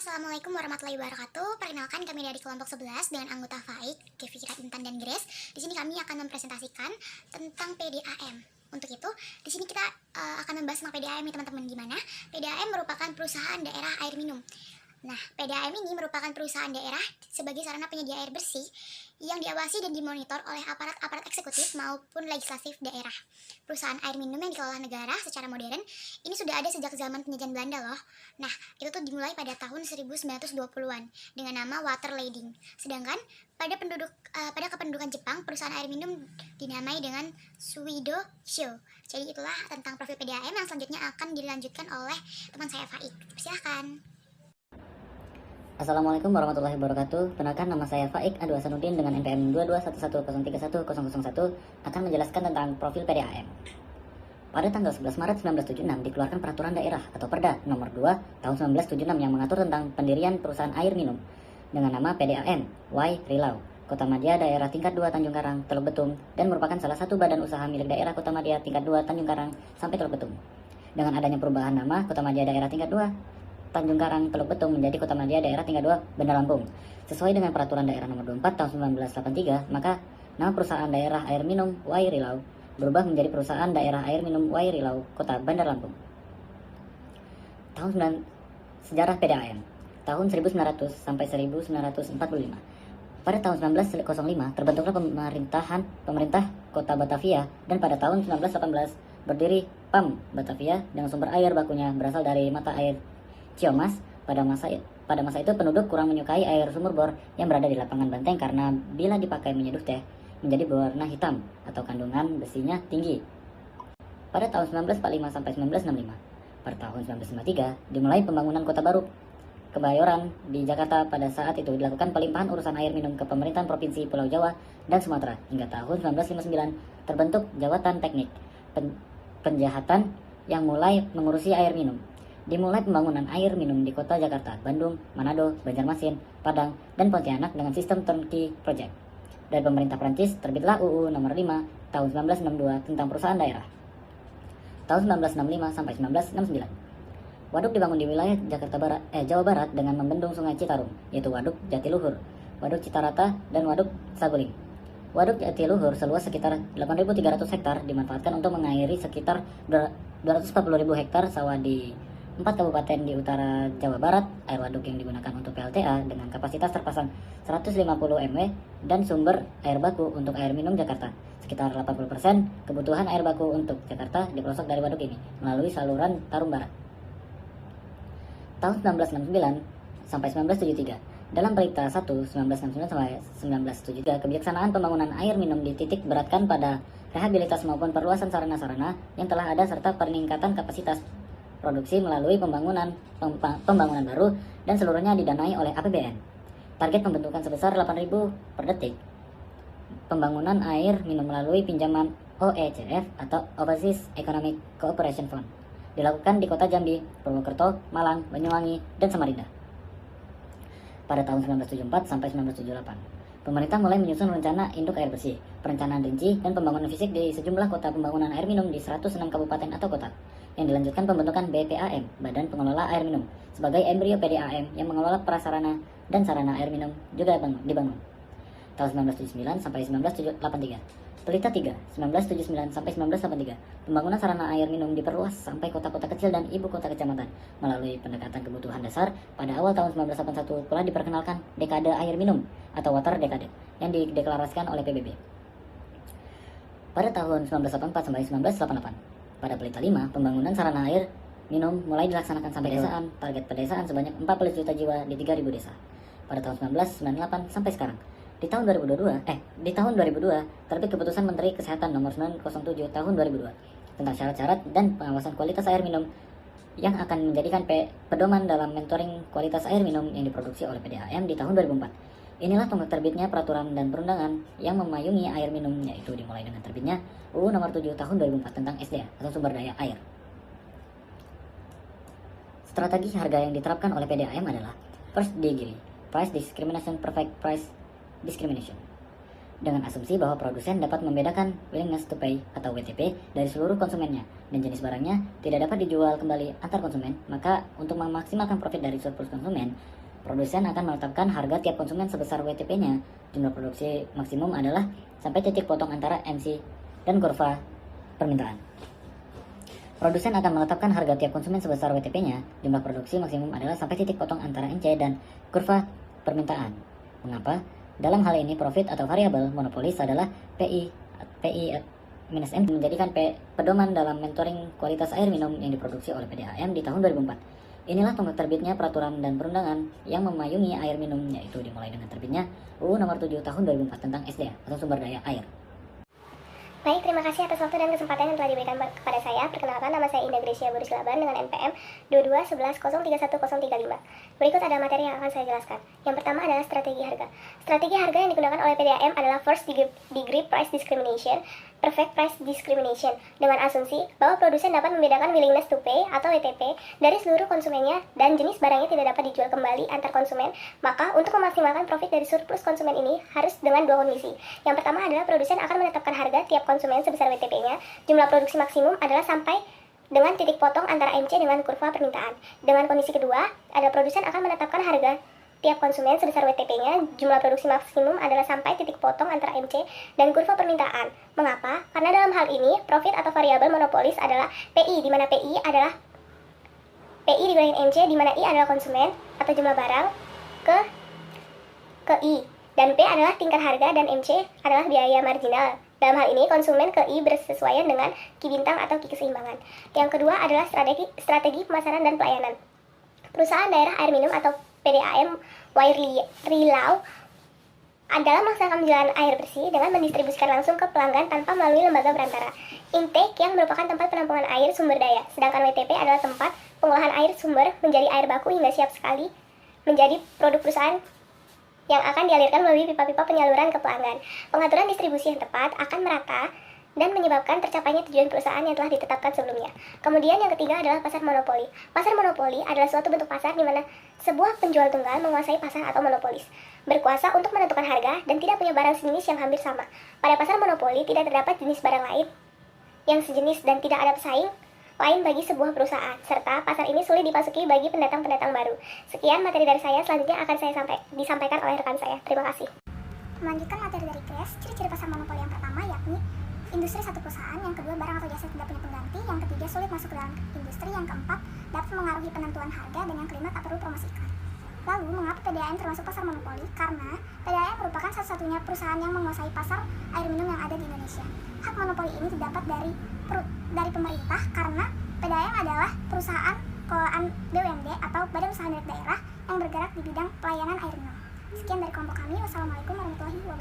Assalamualaikum warahmatullahi wabarakatuh. Perkenalkan, kami dari kelompok 11 dengan anggota Faik, Kevi, Intan, dan Grace. Di sini kami akan mempresentasikan tentang PDAM. Untuk itu, di sini kita akan membahas tentang PDAM nih teman-teman. Gimana? PDAM merupakan perusahaan daerah air minum. Nah, PDAM ini merupakan perusahaan daerah sebagai sarana penyedia air bersih yang diawasi dan dimonitor oleh aparat-aparat eksekutif maupun legislatif daerah. Perusahaan air minum yang dikelola negara secara modern ini sudah ada sejak zaman penjajahan Belanda loh. Nah, itu tuh dimulai pada tahun 1920-an dengan nama Water Lading. Sedangkan pada kependudukan Jepang, perusahaan air minum dinamai dengan Suido Sho. Jadi itulah tentang profil PDAM yang selanjutnya akan dilanjutkan oleh teman saya Faik. Silahkan. Assalamualaikum warahmatullahi wabarakatuh. Perkenalkan, nama saya Faik Adu Hasanuddin dengan NPM 22110310001 akan menjelaskan tentang profil PDAM. Pada tanggal 11 Maret 1976 dikeluarkan Peraturan Daerah atau Perda Nomor 2 Tahun 1976 yang mengatur tentang pendirian perusahaan air minum dengan nama PDAM Y Rilau, Kotamadya Daerah Tingkat 2 Tanjung Karang, Teluk Betung, dan merupakan salah satu badan usaha milik daerah Kotamadya Tingkat 2 Tanjung Karang sampai Teluk Betung. Dengan adanya perubahan nama Kotamadya Daerah Tingkat 2 Tanjung Karang, Teluk Betung menjadi Kotamadya Daerah Tingkat 2 Bandar Lampung. Sesuai dengan Peraturan Daerah Nomor 24 Tahun 1983, maka nama perusahaan daerah air minum Y Rilau berubah menjadi Perusahaan Daerah Air Minum Y Rilau Kota Bandar Lampung. Sejarah PDAM tahun 1900 sampai 1945. Pada tahun 1905 terbentuklah pemerintah Kota Batavia, dan pada tahun 1918 berdiri PAM Batavia dengan sumber air bakunya berasal dari mata air Ciomas. Pada masa itu penduduk kurang menyukai air sumur bor yang berada di lapangan Banteng karena bila dipakai menyeduh teh menjadi berwarna hitam atau kandungan besinya tinggi. Pada tahun 1945 sampai 1965. Pada tahun 1953 dimulai pembangunan kota baru Kebayoran di Jakarta. Pada saat itu dilakukan pelimpahan urusan air minum ke pemerintahan provinsi Pulau Jawa dan Sumatera hingga tahun 1959 terbentuk Jawatan Teknik Penjahatan yang mulai mengurusi air minum. Dimulai pembangunan air minum di kota Jakarta, Bandung, Manado, Banjarmasin, Padang, dan Pontianak dengan sistem turnkey project. Dari pemerintah Prancis terbitlah UU Nomor 5 Tahun 1962 tentang perusahaan daerah. Tahun 1965 sampai 1969. Waduk dibangun di wilayah Jawa Barat dengan membendung Sungai Citarum, yaitu Waduk Jatiluhur, Waduk Citarata, dan Waduk Saguling. Waduk Jatiluhur seluas sekitar 8.300 hektar dimanfaatkan untuk mengairi sekitar 240.000 hektar sawah di 4 kabupaten di utara Jawa Barat. Air waduk yang digunakan untuk PLTA dengan kapasitas terpasang 150 MW dan sumber air baku untuk air minum Jakarta. Sekitar 80% kebutuhan air baku untuk Jakarta dipelosok dari waduk ini melalui saluran Tarum Barat. Tahun 1969 sampai 1973. Dalam Berita 1 1969 sampai 1973, kebijaksanaan pembangunan air minum dititik beratkan pada rehabilitas maupun perluasan sarana-sarana yang telah ada serta peningkatan kapasitas produksi melalui pembangunan baru dan seluruhnya didanai oleh APBN. Target pembentukan sebesar 8.000 per detik. Pembangunan air minum melalui pinjaman OECF atau Overseas Economic Cooperation Fund dilakukan di kota Jambi, Purwokerto, Malang, Banyuwangi, dan Samarinda. Pada tahun 1974 sampai 1978, pemerintah mulai menyusun rencana induk air bersih, perencanaan rinci, dan pembangunan fisik di sejumlah kota pembangunan air minum di 106 kabupaten atau kota, yang dilanjutkan pembentukan BPAM, Badan Pengelola Air Minum, sebagai embrio PDAM yang mengelola prasarana dan sarana air minum juga dibangun. Tahun 1979 sampai 1983. Pelita 3, 1979 sampai 1983. Pembangunan sarana air minum diperluas sampai kota-kota kecil dan ibu kota kecamatan melalui pendekatan kebutuhan dasar. Pada awal tahun 1981 pula diperkenalkan dekade air minum atau water decade yang dideklarasikan oleh PBB. Pada tahun 1984 sampai 1988. Pada Pelita 5, pembangunan sarana air minum mulai dilaksanakan sampai desaan. Target pedesaan sebanyak 40 juta jiwa di 3.000 desa. Pada tahun 1998 sampai sekarang. Di tahun 2002 terbit Keputusan Menteri Kesehatan Nomor 907 Tahun 2002 tentang syarat-syarat dan pengawasan kualitas air minum yang akan menjadikan pedoman dalam mentoring kualitas air minum yang diproduksi oleh PDAM di tahun 2004. Inilah terbitnya peraturan dan perundangan yang memayungi air minum, yaitu dimulai dengan terbitnya UU Nomor 7 Tahun 2004 tentang SDA atau sumber daya air. Strategi harga yang diterapkan oleh PDAM adalah First Degree Price Discrimination, Perfect Price Discrimination. dengan asumsi bahwa produsen dapat membedakan willingness to pay atau WTP dari seluruh konsumennya dan jenis barangnya tidak dapat dijual kembali antar konsumen, maka untuk memaksimalkan profit dari surplus konsumen, produsen akan menetapkan harga tiap konsumen sebesar WTP-nya. Jumlah produksi maksimum adalah sampai titik potong antara MC dan kurva permintaan. Produsen akan menetapkan harga tiap konsumen sebesar WTP-nya. Jumlah produksi maksimum adalah sampai titik potong antara MC dan kurva permintaan. Mengapa? Dalam hal ini profit atau variabel monopolis adalah PI minus M menjadikan pedoman dalam mentoring kualitas air minum yang diproduksi oleh PDAM di tahun 2004. Inilah tonggak terbitnya peraturan dan perundangan yang memayungi air minum, yaitu dimulai dengan terbitnya UU Nomor 7 Tahun 2004 tentang SDA atau sumber daya air. Baik, terima kasih atas waktu dan kesempatan yang telah diberikan kepada saya. Perkenalkan, nama saya Indah Gracia Boris Laban dengan NPM 221103135. Berikut ada materi yang akan saya jelaskan. Yang pertama adalah strategi harga. Strategi harga yang digunakan oleh PDAM adalah first degree price discrimination, perfect price discrimination, dengan asumsi bahwa produsen dapat membedakan willingness to pay atau WTP dari seluruh konsumennya dan jenis barangnya tidak dapat dijual kembali antar konsumen. Maka untuk memaksimalkan profit dari surplus konsumen ini harus dengan dua kondisi. Yang pertama adalah produsen akan menetapkan harga tiap konsumen sebesar WTP-nya. Jumlah produksi maksimum adalah sampai dengan titik potong antara MC dengan kurva permintaan. Dengan kondisi kedua, ada produsen akan menetapkan harga tiap konsumen sebesar WTP-nya. Jumlah produksi maksimum adalah sampai titik potong antara MC dan kurva permintaan. Mengapa? Karena dalam hal ini, profit atau variabel monopolis adalah PI, di mana PI adalah PI dikurangi MC, di mana I adalah konsumen atau jumlah barang ke I. Dan P adalah tingkat harga dan MC adalah biaya marginal. Dalam hal ini, konsumen ke I bersesuaian dengan Ki bintang atau Ki keseimbangan. Yang kedua adalah strategi pemasaran dan pelayanan. Perusahaan daerah air minum atau PDAM Wairau adalah melaksanakan penjualan air bersih dengan mendistribusikan langsung ke pelanggan tanpa melalui lembaga perantara. Intake yang merupakan tempat penampungan air sumber daya, sedangkan WTP adalah tempat pengolahan air sumber menjadi air baku hingga siap sekali menjadi produk perusahaan yang akan dialirkan melalui pipa-pipa penyaluran ke pelanggan. Pengaturan distribusi yang tepat akan merata dan menyebabkan tercapainya tujuan perusahaan yang telah ditetapkan sebelumnya. Kemudian yang ketiga adalah pasar monopoli. Pasar monopoli adalah suatu bentuk pasar di mana sebuah penjual tunggal menguasai pasar atau monopolis, berkuasa untuk menentukan harga dan tidak punya barang sejenis yang hampir sama. Pada pasar monopoli tidak terdapat jenis barang lain yang sejenis dan tidak ada pesaing lain bagi sebuah perusahaan, serta pasar ini sulit dimasuki bagi pendatang-pendatang baru. Sekian materi dari saya, selanjutnya akan saya disampaikan oleh rekan saya. Terima kasih. Melanjutkan materi dari Grace, ciri-ciri pasar monopoli yang pertama yakni industri satu perusahaan, yang kedua barang atau jasa tidak punya pengganti, yang ketiga sulit masuk ke dalam industri, yang keempat dapat mengaruhi penentuan harga, dan yang kelima tak perlu promosi iklan. Lalu, mengapa PDAM termasuk pasar monopoli? Karena PDAM merupakan satu-satunya perusahaan yang menguasai pasar air minum yang ada di Indonesia. Hak monopoli ini didapat dari pemerintah karena PDAM adalah perusahaan kelolaan BUMD atau Badan Usaha Milik Daerah yang bergerak di bidang pelayanan air minum. Sekian dari kelompok kami. Wassalamualaikum warahmatullahi wabarakatuh.